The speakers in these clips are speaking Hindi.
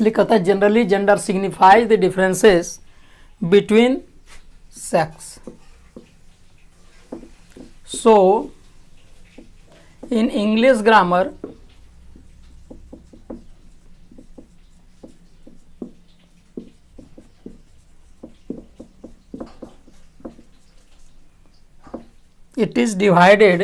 इसलिए कहता है generally gender signifies the differences between sex. So in English grammar it is divided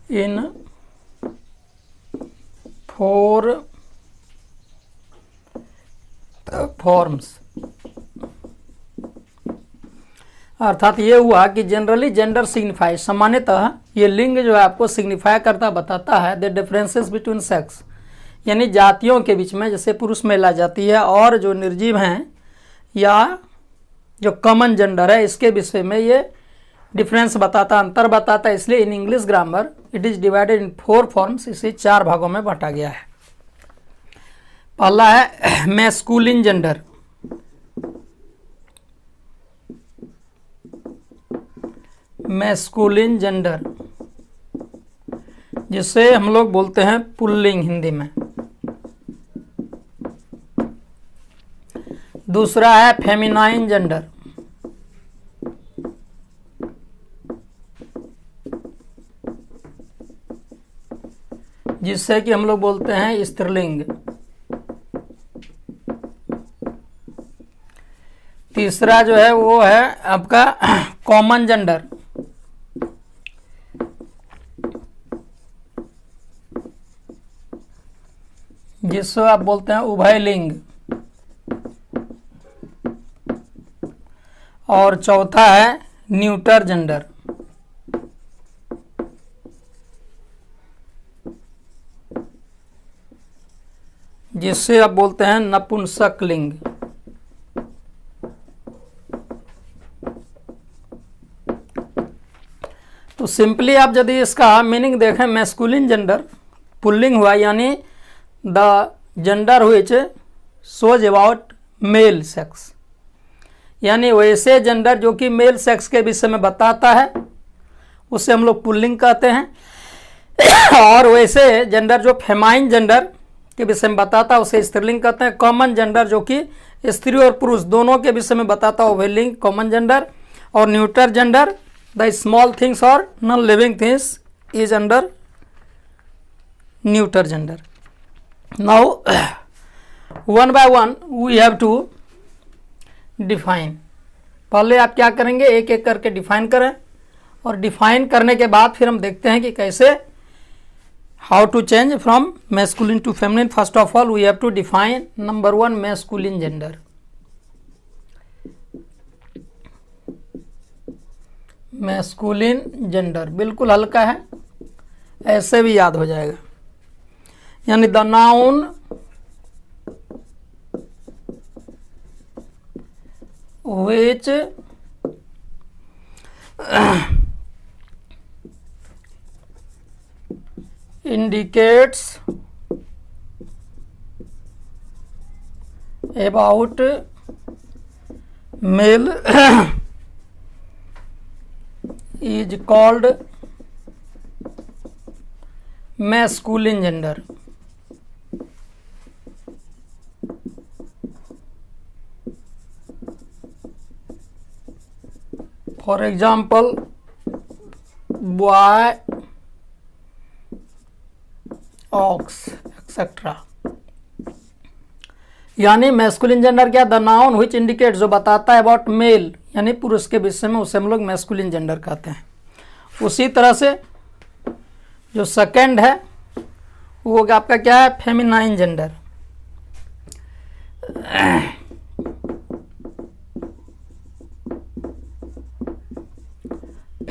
in four forms. अर्थात ये हुआ कि जनरली जेंडर सिग्निफाई, सामान्यतः ये लिंग जो है आपको सिग्निफाई करता बताता है द डिफरेंसेस बिटवीन सेक्स, यानी जातियों के बीच में, जैसे पुरुष महिला जाति है और जो निर्जीव हैं या जो कॉमन जेंडर है, इसके विषय में ये डिफरेंस बताता, अंतर बताता है. इसलिए in English grammar it is divided in 4 forms, इसे 4 भागों में बांटा गया है. पहला है मैस्कुलिन जेंडर. मैस्कुलिन जेंडर जिसे हम लोग बोलते हैं पुल्लिंग हिंदी में. दूसरा है फेमिनाइन जेंडर. जिससे कि हम लोग बोलते हैं स्त्रीलिंग. तीसरा जो है वो है आपका कॉमन जेंडर. जिसको आप बोलते हैं उभयलिंग. और चौथा है न्यूटर जेंडर. जिससे आप बोलते हैं नपुंसक लिंग. तो सिंपली आप यदि इसका मीनिंग देखें, मैस्कुलिन जेंडर पुल्लिंग हुआ, यानी the gender which shows about male sex, यानी वैसे जेंडर जो कि मेल सेक्स के विषय में बताता है उसे हम लोग पुल्लिंग कहते हैं. और वैसे जेंडर जो फेमाइन जेंडर के विषय में बताता है उसे स्त्रीलिंग कहते हैं. कॉमन जेंडर जो कि स्त्री और पुरुष दोनों के विषय में बताता है उभयलिंग कॉमन जेंडर. और neuter gender the small things or non-living things is under neuter gender. Now one by one we have to define. पहले आप क्या करेंगे, एक एक करके डिफाइन करें, और डिफाइन करने के बाद फिर हम देखते हैं कि कैसे how to change from masculine to feminine. First of all we have to define number 1 masculine gender. Masculine gender बिल्कुल हल्का है, ऐसे भी याद हो जाएगा. यानी the noun which indicates about male is called masculine gender. For example, boy, ox, etc. यानी मैस्कुलिन जेंडर क्या, द नाउन व्हिच इंडिकेट, जो बताता है अबाउट मेल यानी पुरुष के विषय में, उसे हम लोग मैस्कुलिन जेंडर कहते हैं. उसी तरह से जो सेकंड है वो आपका क्या है, feminine gender.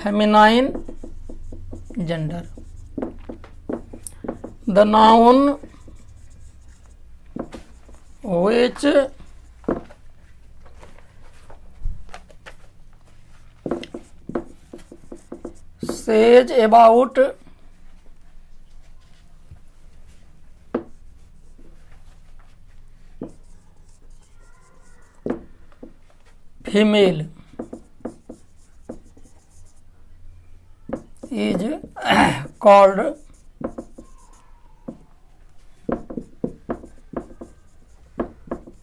Feminine gender, the noun which says about female. is called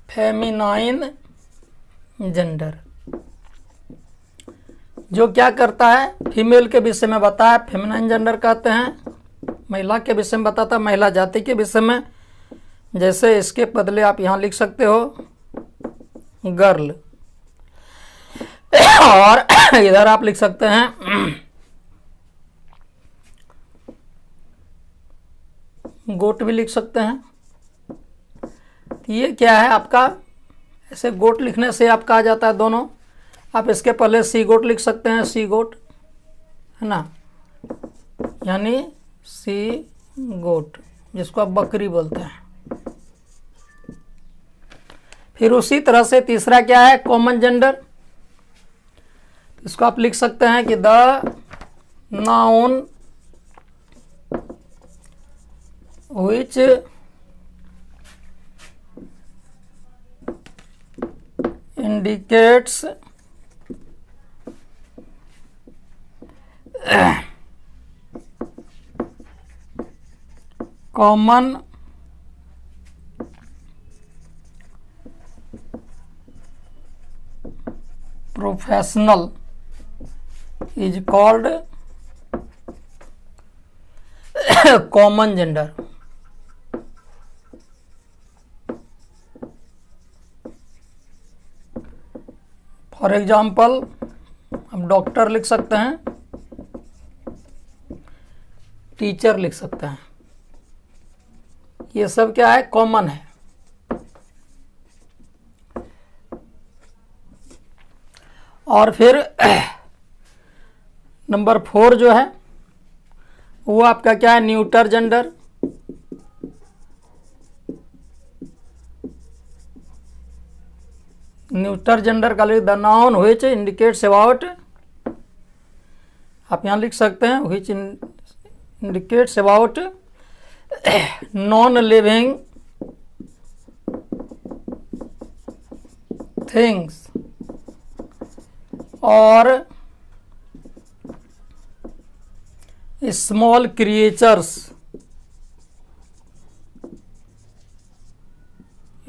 feminine gender. जो क्या करता है, फीमेल के विषय में बताया, फेमिनाइन जेंडर कहते हैं। महिला के विषय में बताता है, महिला जाति के विषय में। जैसे इसके बदले आप यहाँ लिख सकते हो गर्ल, और इधर आप लिख सकते हैं गोट भी लिख सकते हैं। ये क्या है आपका, ऐसे गोट लिखने से आपका आ जाता है दोनों। आप इसके पहले सी गोट लिख सकते हैं, सी गोट है ना, यानी सी गोट, जिसको आप बकरी बोलते हैं। फिर उसी तरह से तीसरा क्या है, कॉमन जेंडर। इसको आप लिख सकते हैं कि the noun which indicates common professional is called common gender। For example हम डॉक्टर लिख सकते हैं, टीचर लिख सकते हैं। ये सब क्या है, कॉमन है। और फिर नंबर 4 जो है वो आपका क्या है, न्यूटर जेंडर। न्यूटर जेंडर का लिख the noun which indicates about, आप यहाँ लिख सकते हैं which indicates about non living things और small creatures.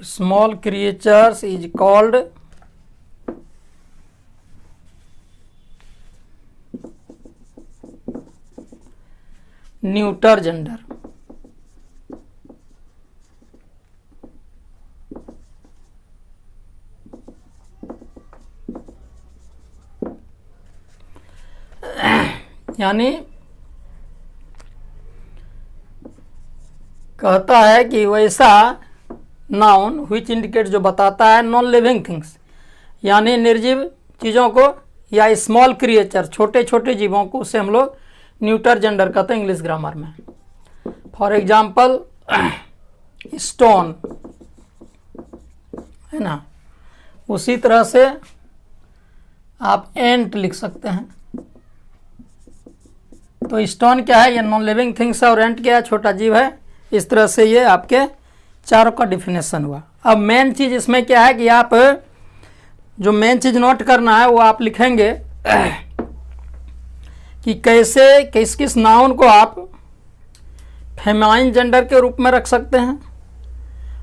Small creatures is called neuter gender। यानी कहता है कि वैसा नाउन व्हिच इंडिकेट, जो बताता है नॉन लिविंग थिंग्स, यानी निर्जीव चीज़ों को, या स्मॉल क्रिएचर, छोटे छोटे जीवों को, उसे हम लोग न्यूटर जेंडर कहते हैं इंग्लिश ग्रामर में। फॉर एग्जाम्पल स्टोन है ना, उसी तरह से आप एंट लिख सकते हैं। तो स्टोन क्या है, ये नॉन लिविंग थिंग्स है, और एंट क्या है, छोटा जीव है। इस तरह से ये आपके चारों का डिफिनेशन हुआ। अब मेन चीज़ इसमें क्या है कि आप जो मेन चीज़ नोट करना है वो आप लिखेंगे कि कैसे किस किस नाउन को आप फेमाइन जेंडर के रूप में रख सकते हैं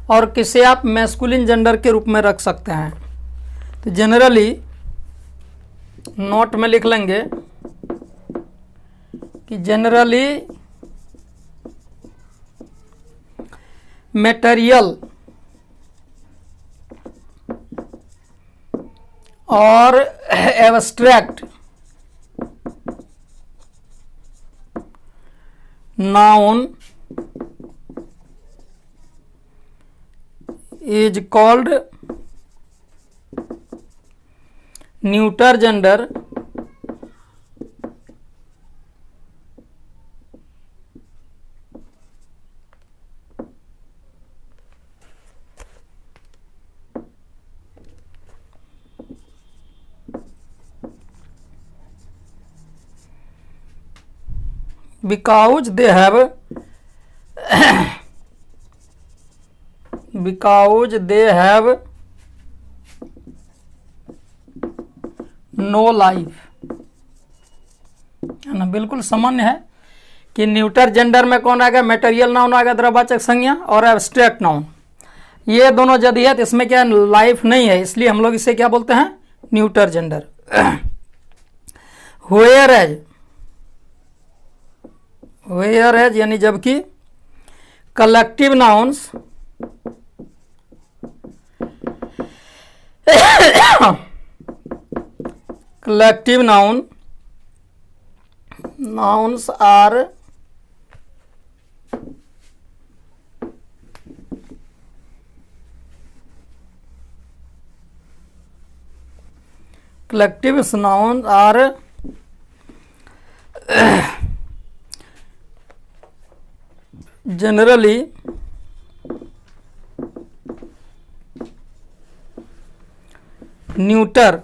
और किसे आप मैस्कुलिन जेंडर के रूप में रख सकते हैं। तो जनरली नोट में लिख लेंगे कि जनरली मटेरियल और abstract noun is called neuter gender because they have no life। है ना, बिल्कुल सामान्य है कि न्यूटर जेंडर में कौन आएगा, मेटेरियल नाउन आएगा द्रव्यवाचक संज्ञा, और एब्स्ट्रैक्ट नाउन, ये दोनों यदि है तो इसमें क्या लाइफ नहीं है, इसलिए हम लोग इसे क्या बोलते हैं, न्यूटर जेंडर। वेयर एज यानी जबकि collective nouns collective nouns are generally neuter,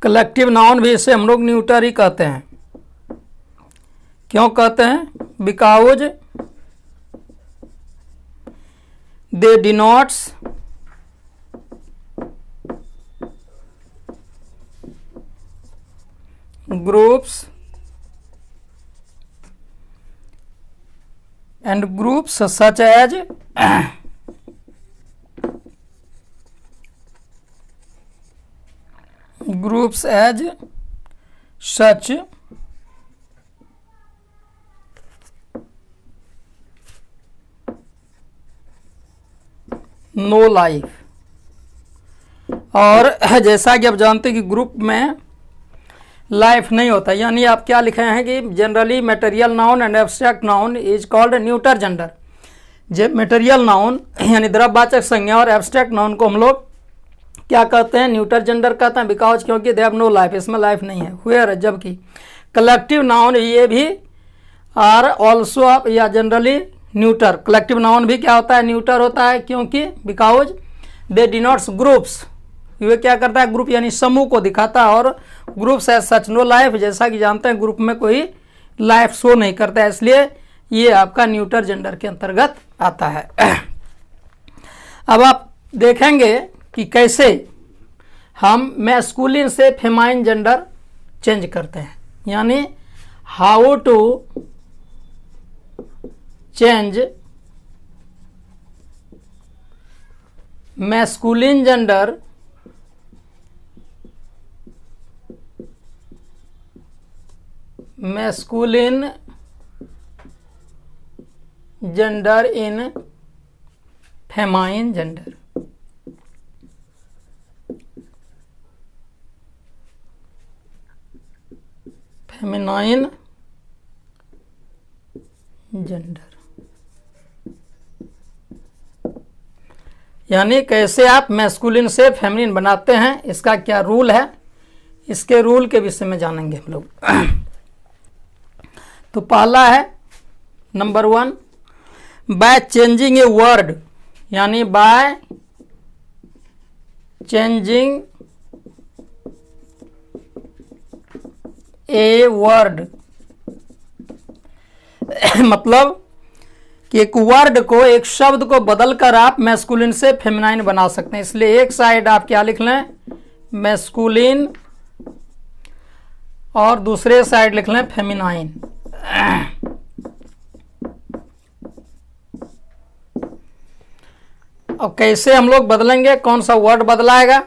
collective noun भी इसे हम लोग न्यूटर ही कहते हैं। क्यों कहते हैं, because they denotes groups and groups such as such no life. और जैसा कि आप जानते हैं कि ग्रुप में लाइफ नहीं होता, यानी आप क्या लिखे हैं कि generally material noun and abstract noun is called neuter gender. जब मटेरियल नाउन यानी द्रव्यवाचक संज्ञा और एब्स्ट्रैक्ट नाउन को हम लोग क्या कहते हैं, न्यूटर जेंडर कहते हैं, बिकॉज क्योंकि दे हैव नो लाइफ, इसमें लाइफ नहीं है। वेयर जबकि कलेक्टिव नाउन ये भी आर ऑल्सो या जनरली न्यूटर, कलेक्टिव नाउन भी क्या होता है, न्यूटर होता है, क्योंकि बिकॉज दे डिनोट्स ग्रुप्स, ये क्या करता है, ग्रुप यानी समूह को दिखाता है, और groups as such no life, जैसा कि जानते हैं ग्रुप में कोई लाइफ शो नहीं करता है, इसलिए ये आपका न्यूटर जेंडर के अंतर्गत आता है। अब आप देखेंगे कि कैसे हम मैस्कुलिन से फेमाइन जेंडर चेंज करते हैं, यानी how to change masculine gender in feminine gender। Feminine gender यानी कैसे आप मैस्कुलिन से फेमिनिन बनाते हैं, इसका क्या रूल है, इसके रूल के विषय में जानेंगे हम लोग। तो पहला है number 1, by changing a word, यानी बाय चेंजिंग ए वर्ड, मतलब कि एक वर्ड को, एक शब्द को बदलकर आप मैस्कुलिन से फेमिनाइन बना सकते हैं। इसलिए एक साइड आप क्या लिख लें, मैस्कुलिन, और दूसरे साइड लिख लें फेमिनाइन। अब कैसे हम लोग बदलेंगे, कौन सा वर्ड बदलाएगा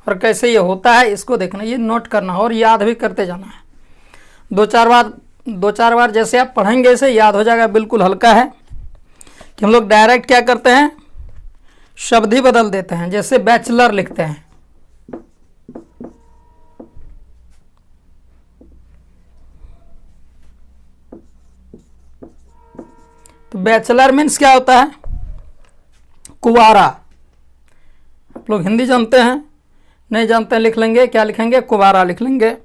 और कैसे ये होता है, इसको देखना, ये नोट करना और याद भी करते जाना है। दो चार बार जैसे आप पढ़ेंगे इसे याद हो जाएगा, बिल्कुल हल्का है। कि हम लोग डायरेक्ट क्या करते हैं, शब्द ही बदल देते हैं। जैसे बैचलर लिखते हैं, तो बैचलर मीन्स क्या होता है, कुंवारा। आप लोग हिंदी जानते हैं, नहीं जानते हैं लिख लेंगे, क्या लिखेंगे, कुंवारा लिख लेंगे।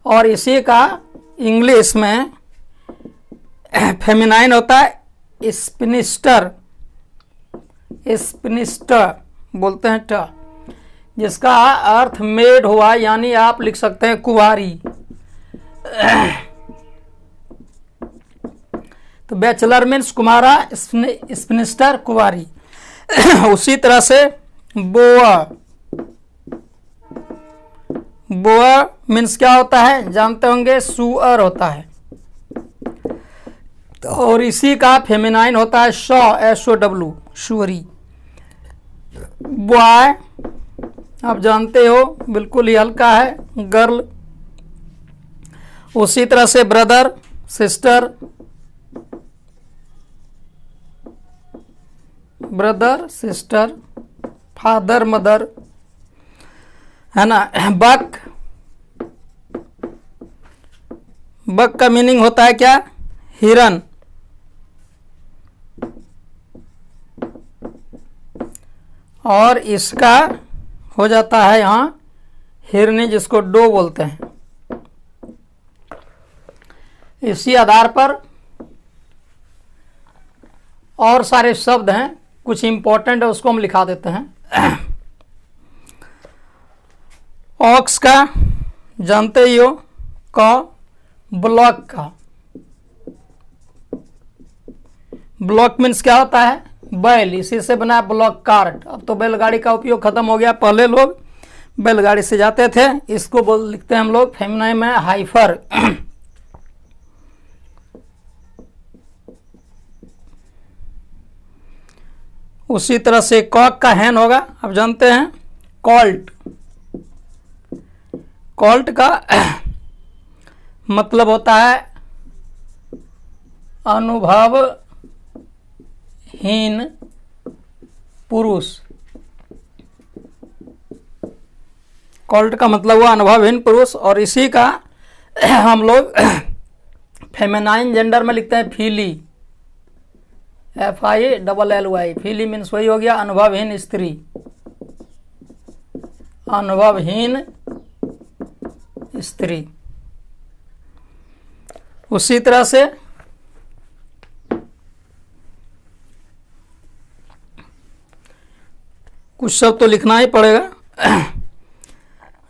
और इसी का इंग्लिश में फेमिनाइन होता है स्पिनिस्टर, स्पिनिस्टर बोलते हैं ट, जिसका अर्थ मेड हुआ, यानी आप लिख सकते हैं कुंवारी। तो बैचलर मीन्स कुमारा, स्पिनिस्टर कुंवारी। उसी तरह से बोअर, बोअर मीन्स क्या होता है जानते होंगे, सुअर होता है। और इसी का फेमिनाइन होता है शॉ, SOW, शुअरी। बॉय आप जानते हो बिल्कुल ही हल्का है, गर्ल। उसी तरह से brother, sister, brother sister, father mother, है ना। बक, बक का मीनिंग होता है क्या, हिरन। और इसका हो जाता है यहाँ हिरनी, जिसको डो बोलते हैं। इसी आधार पर और सारे शब्द हैं, कुछ इंपॉर्टेंट है उसको हम लिखा देते हैं। ऑक्स का जानते ही हो, का ब्लॉक का, ब्लॉक मीन्स क्या होता है, बैल। इसी से बना ब्लॉक कार्ट। अब तो बैलगाड़ी का उपयोग खत्म हो गया, पहले लोग बैलगाड़ी से जाते थे। इसको बोल लिखते हैं हम लोग फेमिनाइन में हाइफर। उसी तरह से कॉक का हैन होगा, आप जानते हैं। कॉल्ट, कॉल्ट का मतलब होता है अनुभवहीन पुरुष। कॉल्ट का मतलब हुआ अनुभवहीन पुरुष। और इसी का हम लोग फेमिनाइन जेंडर में लिखते हैं फीली, FILLY। फीली मीन्स वही हो गया अनुभवहीन स्त्री, अनुभवहीन स्त्री। उसी तरह से कुछ शब्द तो लिखना ही पड़ेगा।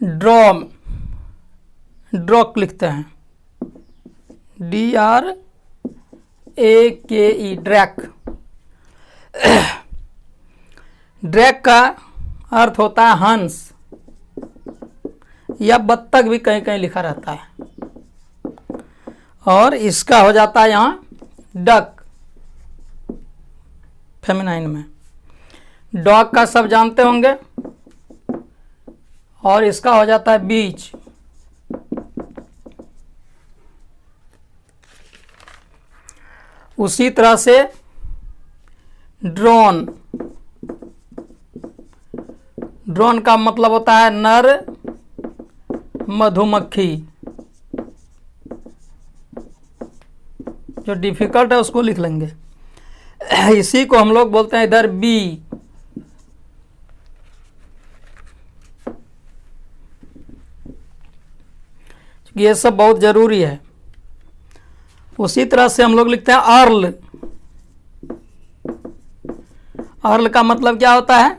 ड्रॉम, ड्रॉक लिखते हैं, DRAKE, ड्रैक। ड्रैक का अर्थ होता है हंस या बत्तख, भी कहीं कहीं लिखा रहता है। और इसका हो जाता है यहाँ डक, फेमिनाइन में। डॉग का सब जानते होंगे। और इसका हो जाता है बीच। उसी तरह से ड्रोन, ड्रोन का मतलब होता है नर मधुमक्खी। जो डिफिकल्ट है उसको लिख लेंगे। इसी को हम लोग बोलते हैं इधर बी। ये सब बहुत जरूरी है। उसी तरह से हम लोग लिखते हैं अर्ल। अर्ल का मतलब क्या होता है,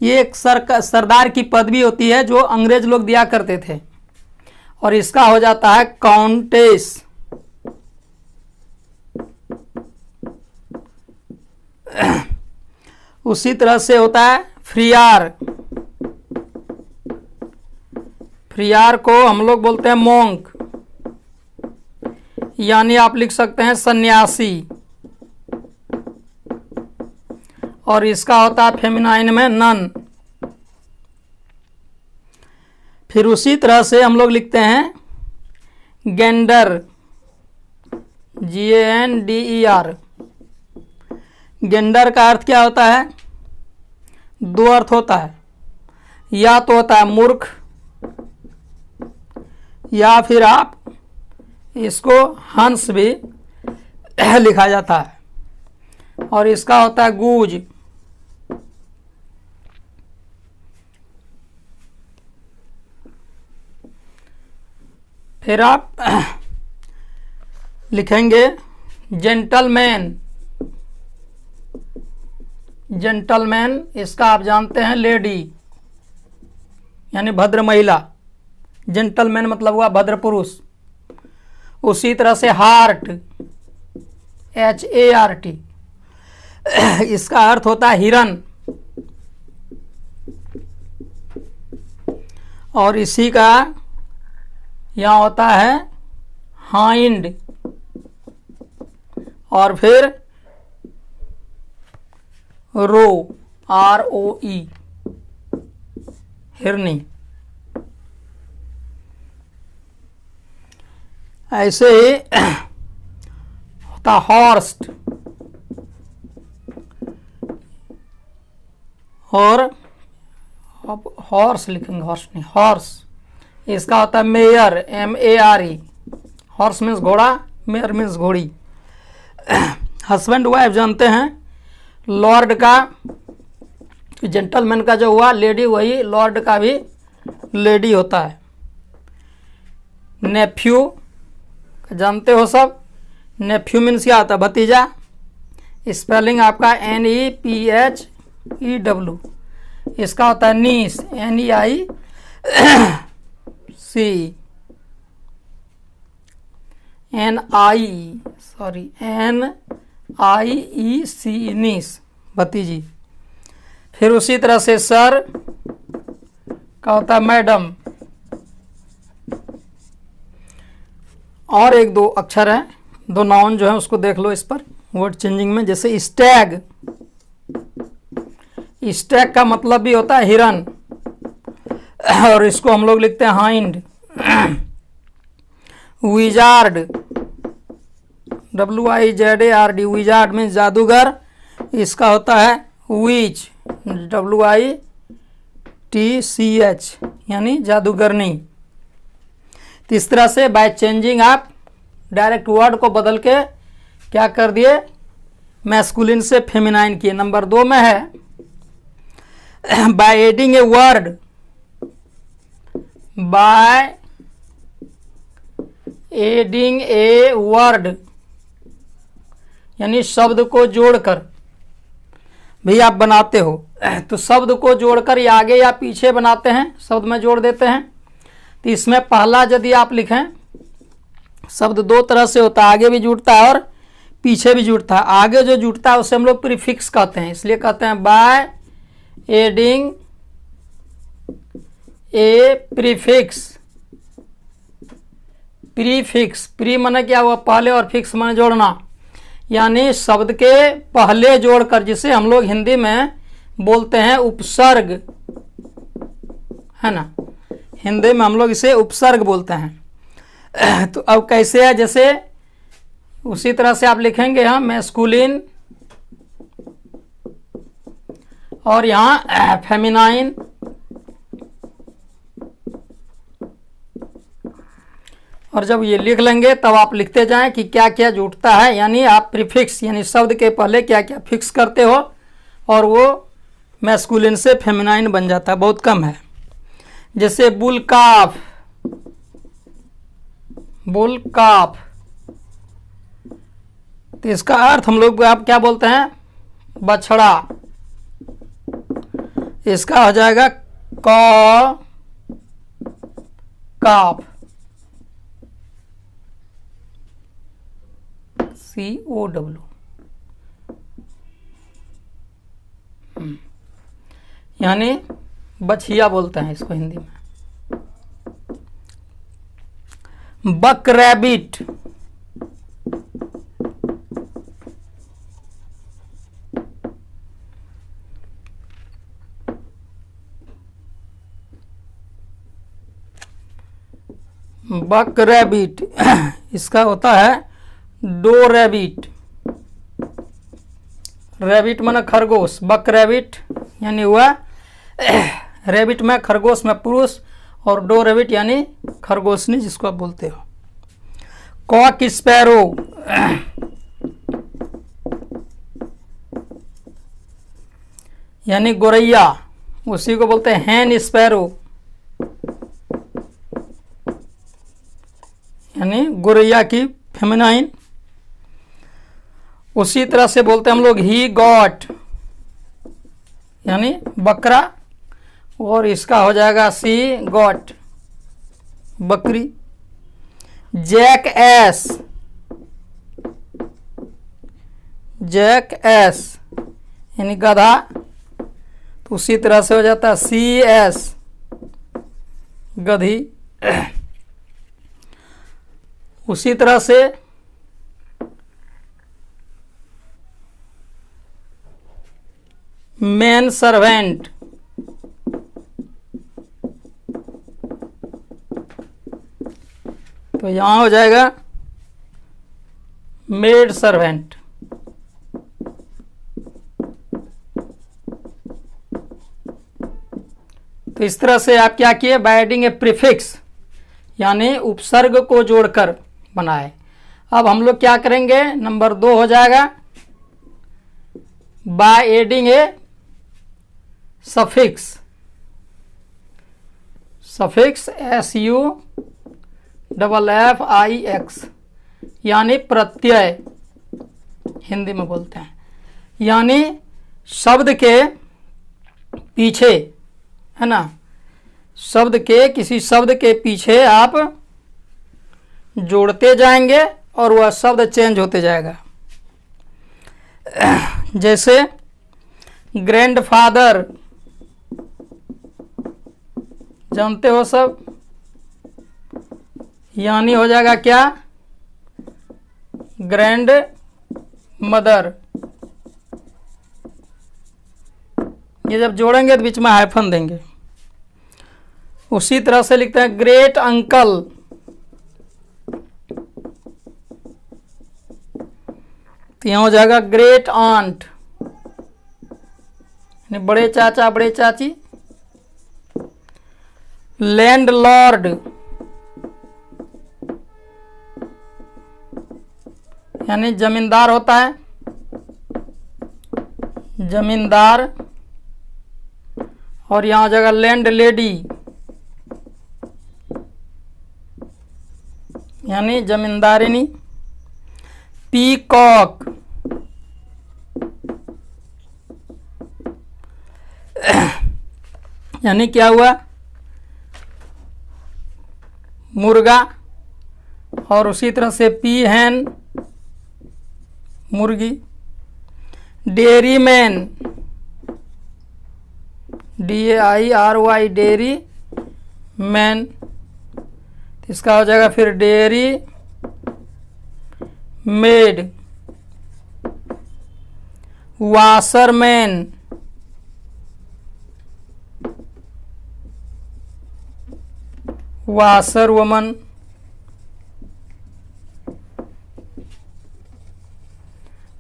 ये एक सरदार की पदवी होती है जो अंग्रेज लोग दिया करते थे। और इसका हो जाता है काउंटेस। उसी तरह से होता है फ्रियार। फ्रियार को हम लोग बोलते हैं मोंक, यानी आप लिख सकते हैं सन्यासी। और इसका होता है फेमिनाइन में नन। फिर उसी तरह से हम लोग लिखते हैं गेंडर, GANDER। गेंडर का अर्थ क्या होता है, दो अर्थ होता है, या तो होता है मूर्ख, या फिर आप इसको हंस भी लिखा जाता है। और इसका होता है गूज। फिर आप लिखेंगे जेंटलमैन। जेंटलमैन, इसका आप जानते हैं लेडी, यानी भद्र महिला। जेंटलमैन मतलब हुआ भद्र पुरुष। उसी तरह से हार्ट, HART, इसका अर्थ होता है हिरन। और इसी का यहाँ होता है हाइंड, और फिर रो, ROE, हिरनी। ऐसे ही होता हॉर्स्ट, और अब हॉर्स लिखेंगे, हॉर्स नहीं, हॉर्स। इसका होता है मेयर, MARE। हॉर्स मीन्स घोड़ा, मेयर मीन्स घोड़ी। हस्बैंड वाइफ जानते हैं, लॉर्ड का, जेंटलमैन का जो हुआ लेडी, वही लॉर्ड का भी लेडी होता है। नेफ्यू जानते हो सब, नेफ्यू मीन्स क्या होता है, भतीजा। स्पेलिंग आपका NEPHEW। इसका होता है नीस, NEIC। NIEC, नीस, भतीजी। फिर उसी तरह से सर का होता है मैडम। और एक दो अक्षर हैं, दो नाउन जो है उसको देख लो इस पर वर्ड चेंजिंग में। जैसे स्टैग, स्टैग का मतलब भी होता है हिरन, और इसको हम लोग लिखते हैं hind. Wizard, WIZARD, wizard means जादूगर। इसका होता है विच, WITCH, यानी जादूगरनी। तो इस तरह से बाय चेंजिंग आप डायरेक्ट वर्ड को बदल के क्या कर दिए, मैस्कुलिन से फेमिनाइन किए। नंबर 2 में है by adding a word, by adding a word, यानी शब्द को जोड़कर भी आप बनाते हो। तो शब्द को जोड़कर या आगे या पीछे बनाते हैं, शब्द में जोड़ देते हैं। तो इसमें पहला यदि आप लिखें, शब्द दो तरह से होता है, आगे भी जुड़ता है और पीछे भी जुड़ता है। आगे जो जुड़ता है उसे हम लोग प्रीफिक्स कहते हैं, इसलिए कहते हैं by adding A prefix. Prefix, pre माने क्या हुआ, पहले, और फिक्स माने जोड़ना, यानी शब्द के पहले जोड़कर, जिसे हम लोग हिंदी में बोलते हैं उपसर्ग, है ना। हिंदी में हम लोग इसे उपसर्ग बोलते हैं। तो अब कैसे है, जैसे उसी तरह से आप लिखेंगे हम मैस्कुलिन, और यहाँ फेमिनाइन, और जब ये लिख लेंगे तब आप लिखते जाएं कि क्या क्या जुड़ता है, यानी आप प्रीफिक्स यानी शब्द के पहले क्या क्या फिक्स करते हो, और वो मैस्कुलिन से फेमिनाइन बन जाता है। बहुत कम है। जैसे बुलकाफ, बुलकाफ, तो इसका अर्थ हम लोग आप क्या बोलते हैं, बछड़ा। इसका हो जाएगा काफ, COW, यानी बछिया बोलते हैं इसको हिंदी में। बक रैबिट, बक रैबिट, इसका होता है डो रैबिट। रैबिट माने खरगोश, बक रैबिट यानी हुआ रैबिट में खरगोश में पुरुष, और डो रैबिट यानी खरगोशनी जिसको आप बोलते हो। कॉक स्पैरो, यानी गोरैया, उसी को बोलते हैं हैन स्पैरो, यानी गोरैया की फेमिनाइन। उसी तरह से बोलते हैं हम लोग ही गॉट, यानी बकरा, और इसका हो जाएगा सी गॉट, बकरी। जैक एस, जैक एस यानी गधा, तो उसी तरह से हो जाता है CS, गधी। उसी तरह से मेन सर्वेंट, तो यहां हो जाएगा मेड सर्वेंट। तो इस तरह से आप क्या किए, बाय एडिंग ए प्रीफिक्स यानी उपसर्ग को जोड़कर बनाए। अब हम लोग क्या करेंगे, नंबर 2 हो जाएगा by adding A suffix. Suffix SUFFIX यानी प्रत्यय, हिंदी में बोलते हैं, यानी शब्द के पीछे, है ना, शब्द के किसी शब्द के पीछे आप जोड़ते जाएंगे और वह शब्द चेंज होते जाएगा। जैसे ग्रैंडफादर, जानते हो सब, यानी हो जाएगा क्या, ग्रैंड मदर। ये जब जोड़ेंगे तो बीच में हाइफन देंगे। उसी तरह से लिखते हैं ग्रेट अंकल, तो यहां हो जाएगा ग्रेट आंट, यानी बड़े चाचा बड़े चाची। लैंडलॉर्ड यानी जमींदार होता है, जमींदार। और यहां जगह लैंड लेडी यानी जमींदारिनी। पीकॉक यानी क्या हुआ, मुर्गा। और उसी तरह से पीहैन, मुर्गी। Dairy man, DAIRY, dairy man, इसका हो जाएगा फिर dairy made. Washerman, washer woman.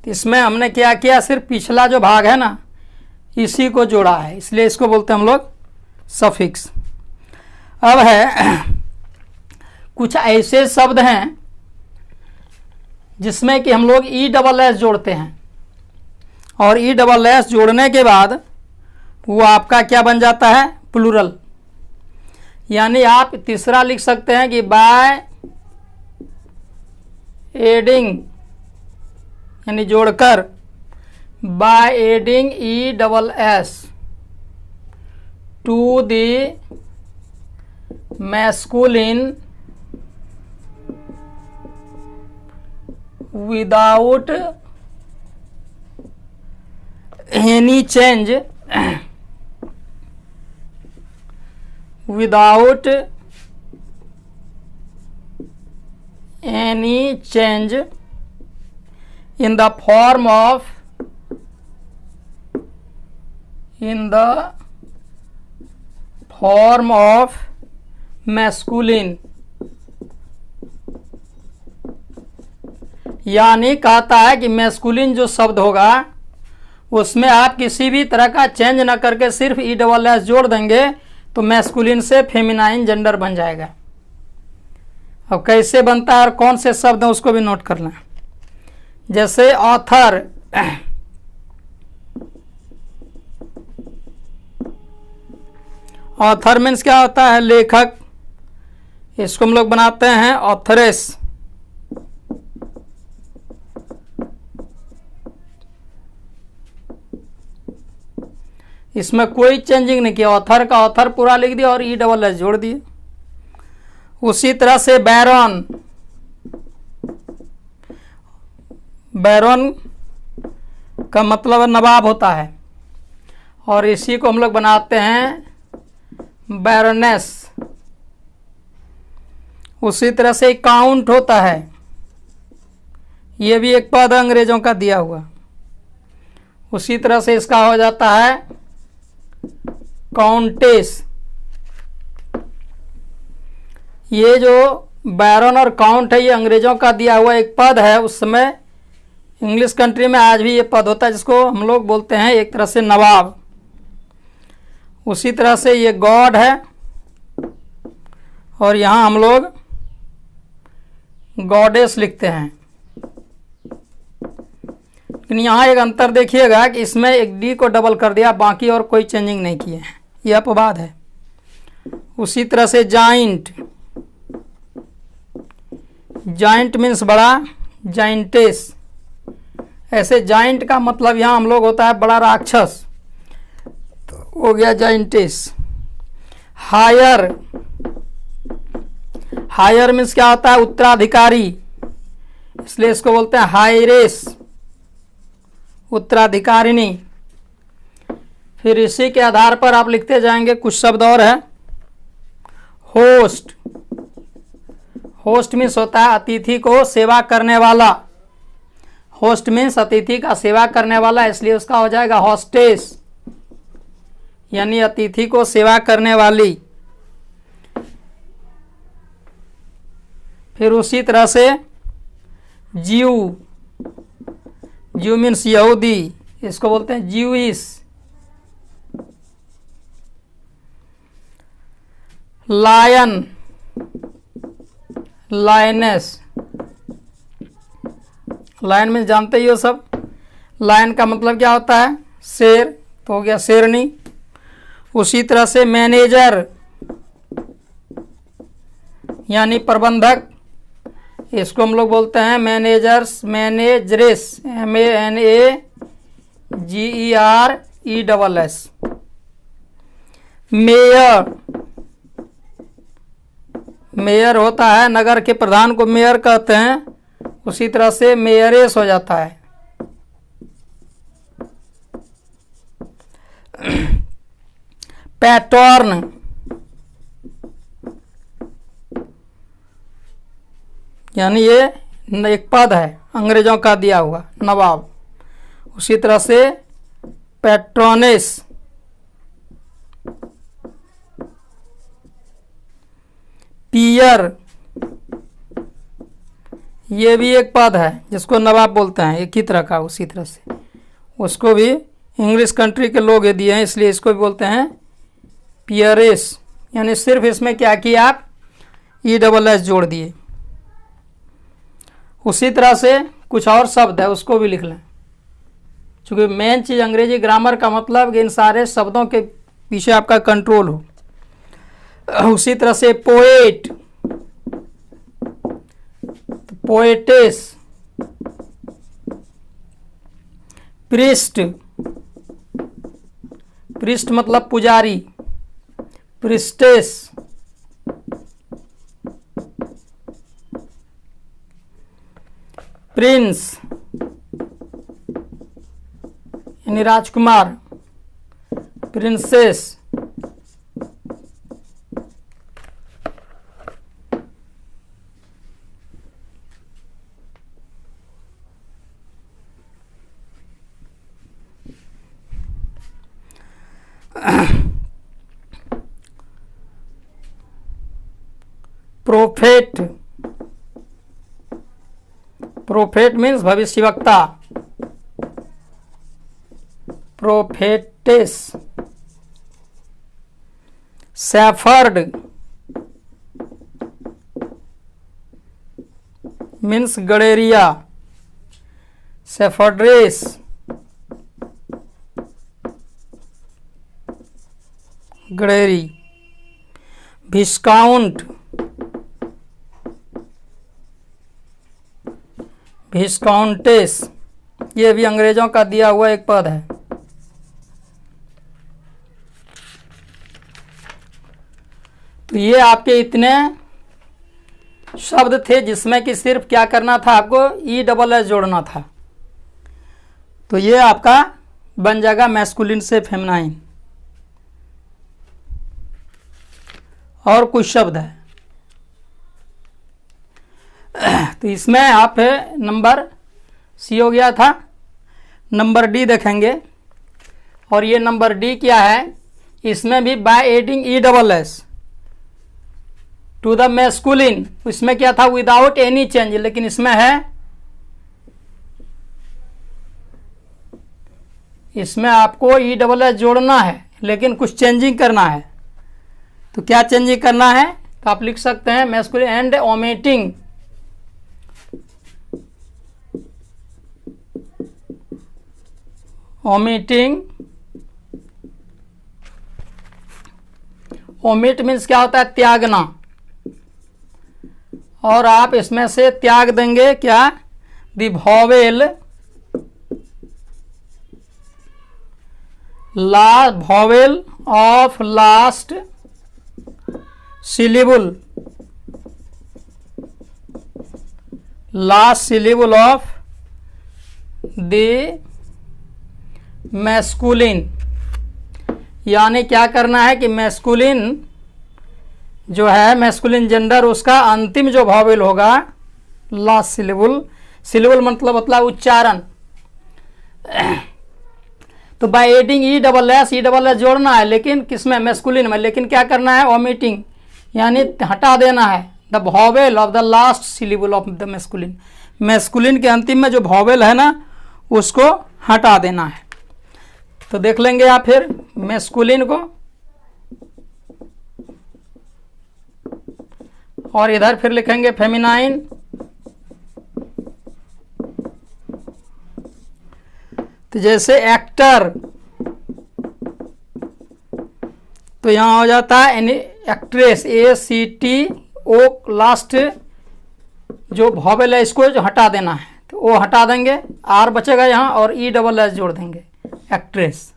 इसमें हमने क्या किया, सिर्फ पिछला जो भाग है ना इसी को जोड़ा है, इसलिए इसको बोलते हैं हम लोग सफिक्स। अब है कुछ ऐसे शब्द हैं जिसमें कि हम लोग ESS जोड़ते हैं, और ESS जोड़ने के बाद वो आपका क्या बन जाता है, प्लूरल। यानी आप तीसरा लिख सकते हैं कि बाय एडिंग यानी जोड़कर, by adding ESS to the masculine without any change, without any change in the form of, in the form of masculine। यानी कहता है कि मैस्कुलिन जो शब्द होगा उसमें आप किसी भी तरह का चेंज ना करके सिर्फ ESS जोड़ देंगे तो मैस्कुलिन से फेमिनाइन जेंडर बन जाएगा। अब कैसे बनता है और कौन से शब्द हैं उसको भी नोट करना। जैसे ऑथर, ऑथर मीन्स क्या होता है, लेखक। इसको हम लोग बनाते हैं ऑथरेस। इसमें कोई चेंजिंग नहीं किया, ऑथर का ऑथर पूरा लिख दिया और ESS जोड़ दिए। उसी तरह से बैरन, बैरन का मतलब नवाब होता है, और इसी को हम लोग बनाते हैं बैरनेस। उसी तरह से काउंट होता है, ये भी एक पद अंग्रेजों का दिया हुआ। उसी तरह से इसका हो जाता है काउंटेस। ये जो बैरन और काउंट है ये अंग्रेजों का दिया हुआ एक पद है। उस समय इंग्लिश कंट्री में आज भी ये पद होता है जिसको हम लोग बोलते हैं एक तरह से नवाब। उसी तरह से ये गॉड है और यहाँ हम लोग गॉडेस लिखते हैं। लेकिन यहाँ एक अंतर देखिएगा कि इसमें एक डी को डबल कर दिया, बाकी और कोई चेंजिंग नहीं किए हैं, ये अपवाद है। उसी तरह से जाइंट, जाइंट मीन्स बड़ा, जाइंटेस। ऐसे जाइंट का मतलब यहाँ हम लोग होता है बड़ा राक्षस, तो हो गया जाइंटेस। हायर, हायर मीन्स क्या होता है उत्तराधिकारी, इसलिए इसको बोलते हैं हायरेस, उत्तराधिकारिणी। फिर इसी के आधार पर आप लिखते जाएंगे, कुछ शब्द और है। होस्ट, होस्ट मीन्स होता है अतिथि को सेवा करने वाला। होस्ट मीन्स अतिथि का सेवा करने वाला, इसलिए उसका हो जाएगा हॉस्टेस, यानी अतिथि को सेवा करने वाली। फिर उसी तरह से ज्यू, ज्यू मीन्स यहूदी, इसको बोलते हैं Jewish. Lion, lioness, lion means जानते ही हो सब, लायन का मतलब क्या होता है शेर, तो हो गया शेरनी। उसी तरह से मैनेजर यानी प्रबंधक, इसको हम लोग बोलते हैं मैनेजर्स, मैनेजरेस, MENAGERESS। मेयर, मेयर होता है नगर के प्रधान को मेयर कहते हैं, उसी तरह से मेयरेस हो जाता है। पैटर्न, यानी ये एक पद है अंग्रेजों का दिया हुआ, नवाब। उसी तरह से पैट्रोनेस, पियर, ये भी एक पद है जिसको नवाब बोलते हैं, एक ही तरह का। उसी तरह से उसको भी इंग्लिश कंट्री के लोग दिए हैं, इसलिए इसको भी बोलते हैं पियरेस, यानी सिर्फ इसमें क्या किया आप ESS जोड़ दिए। उसी तरह से कुछ और शब्द है उसको भी लिख लें, क्योंकि मेन चीज़ अंग्रेजी ग्रामर का मतलब कि इन सारे शब्दों के पीछे आपका कंट्रोल हो। उसी तरह से पोएट, पोएटेस, प्रिस्ट, प्रिस्ट मतलब पुजारी, प्रिस्टेस, प्रिंस यानी राजकुमार, प्रिंसेस, प्रोफेट, प्रोफेट मीन्स भविष्यवक्ता, प्रोफेटेस। Shepherd means गडेरिया, सेफर्ड्रेस, गडेरी। विस्काउंट, विस्काउंटेस, ये भी अंग्रेजों का दिया हुआ एक पद है। तो ये आपके इतने शब्द थे जिसमें कि सिर्फ क्या करना था आपको ESS जोड़ना था। तो ये आपका बन जाएगा मैस्कुलिन से फेमिनाइन। और कुछ शब्द है तो इसमें आप नंबर सी हो गया था। नंबर डी देखेंगे, और ये नंबर डी क्या है, इसमें भी by adding E double S to the masculine, इसमें क्या था विदाउट एनी चेंज, लेकिन इसमें है, इसमें आपको ई डबल एस जोड़ना है लेकिन कुछ चेंजिंग करना है। तो क्या चेंजिंग करना है, तो आप लिख सकते हैं masculine and omitting omit means क्या होता है, त्यागना, और आप इसमें से त्याग देंगे क्या, the vowel of last syllable of the masculine. यानी क्या करना है कि मैस्कुलिन जो है, मैस्कुलिन जेंडर, उसका अंतिम जो वॉवेल होगा, लास्ट सिलेबल मतलब उच्चारण। तो bye adding E double S जोड़ना है, लेकिन किसमें, मैस्कुलिन में, लेकिन क्या करना है, ओमिटिंग यानी हटा देना है the vowel of the last syllable of the masculine. Masculine के अंतिम में जो वॉवेल है ना, उसको हटा देना है। तो देख लेंगे आप फिर मैस्कुलिन को, और इधर फिर लिखेंगे फेमिनाइन। तो जैसे एक्टर, तो यहां हो जाता है एक्ट्रेस, ACTO, लास्ट जो वॉवेल है इसको जो हटा देना है, तो वो हटा देंगे, आर बचेगा यहाँ, और ई डबल एस जोड़ देंगे, एक्ट्रेस।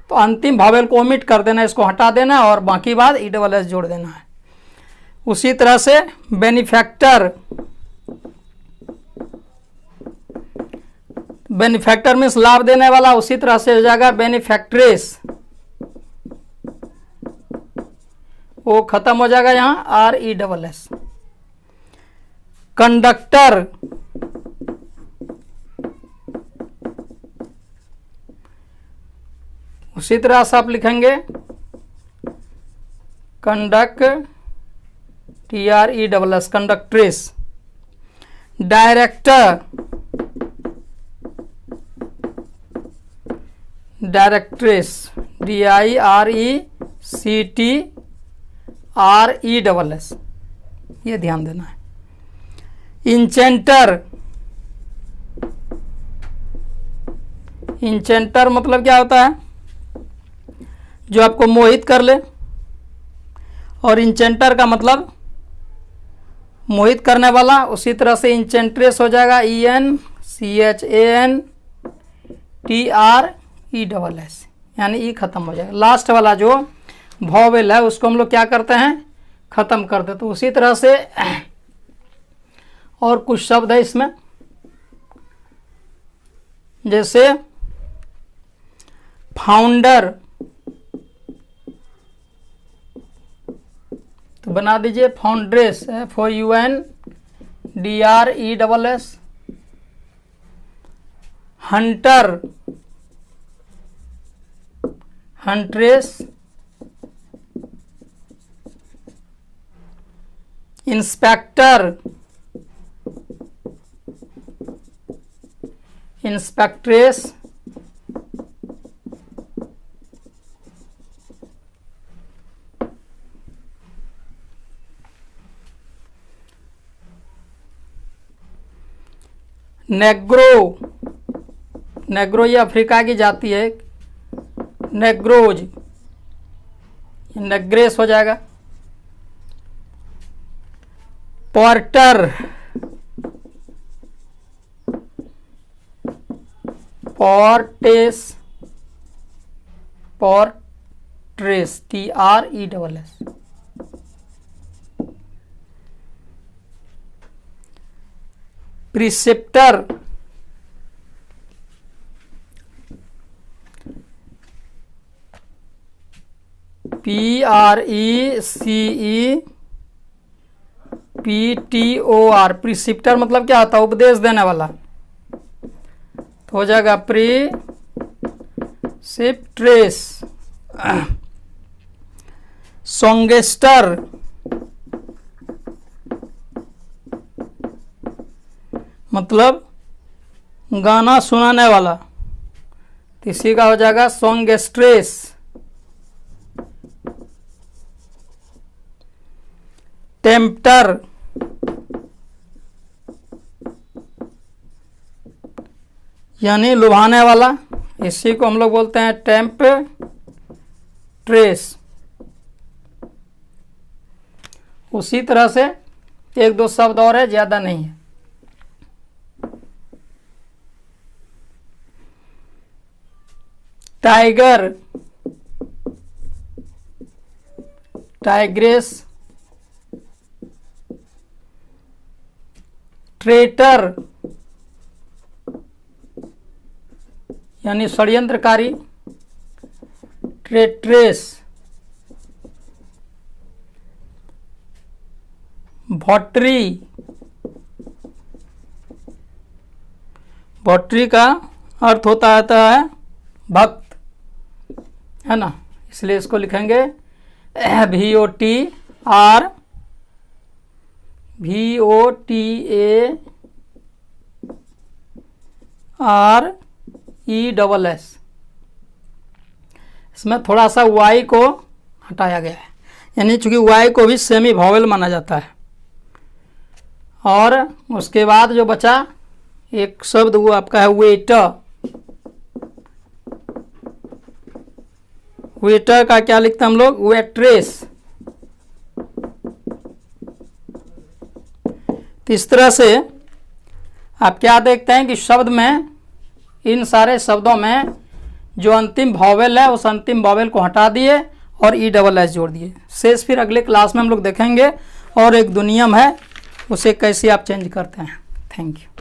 तो अंतिम वॉवेल को ओमिट कर देना, इसको हटा देना, और बाकी बाद ई डबल एस जोड़ देना है। उसी तरह से बेनिफैक्टर, बेनिफैक्टर मीन्स लाभ देने वाला, उसी तरह से हो जाएगा बेनिफैक्ट्रेस, वो खत्म हो जाएगा यहाँ, RESS। कंडक्टर, उसी तरह से आप लिखेंगे TRESS, कंडक्ट्रेस। डायरेक्टर, डायरेक्ट्रेस, DIRECTRESS, ये ध्यान देना है। इंचेंटर, इंचेंटर मतलब क्या होता है, जो आपको मोहित कर ले, और इंचेंटर का मतलब मोहित करने वाला। उसी तरह से इंचेंट्रेस हो जाएगा ENCHANTRESS, यानी ई खत्म हो जाएगा। लास्ट वाला जो वॉवेल है उसको हम लोग क्या करते हैं, खत्म कर देते। तो उसी तरह से और कुछ शब्द है इसमें, जैसे फाउंडर, तो बना दीजिए foundress, FOUNDRESS। Hunter, huntress. Inspector, inspectress. Negro, negro ये अफ्रीका की जाति है, नेग्रोज, नेग्रेस हो जाएगा। Porter, portess, portress, TRESS। Preceptor, PRECEPTOR, PTOR, preceptor मतलब क्या होता है? उपदेश देने वाला। तो हो जाएगा प्रिसिप्ट्रेस। सॉन्गेस्टर मतलब गाना सुनाने वाला, तो इसी का हो जाएगा सॉन्गेस्ट्रेस। टेम्पटर यानी लुभाने वाला, इसी को हम लोग बोलते हैं टेम्पट्रेस। उसी तरह से एक दो शब्द और है, ज्यादा नहीं है। Tiger, tigress. ट्रेटर यानी षड्यंत्रकारी, ट्रेट्रेस। भोटरी, भोटरी का अर्थ होता है भक्त, है ना, इसलिए इसको लिखेंगे VOTR, VOTARESS। इसमें थोड़ा सा वाई को हटाया गया है, यानी चूंकि वाई को भी सेमी वॉवेल माना जाता है। और उसके बाद जो बचा एक शब्द वो आपका है वेटर। वेटर का क्या लिखते हैं हम लोग? वेट्रेस। तो इस तरह से आप क्या देखते हैं कि शब्द में, इन सारे शब्दों में जो अंतिम वॉवेल है उस अंतिम वॉवेल को हटा दिए और ESS जोड़ दिए। शेष फिर अगले क्लास में हम लोग देखेंगे, और एक दो नियम है उसे कैसे आप चेंज करते हैं। Thank you.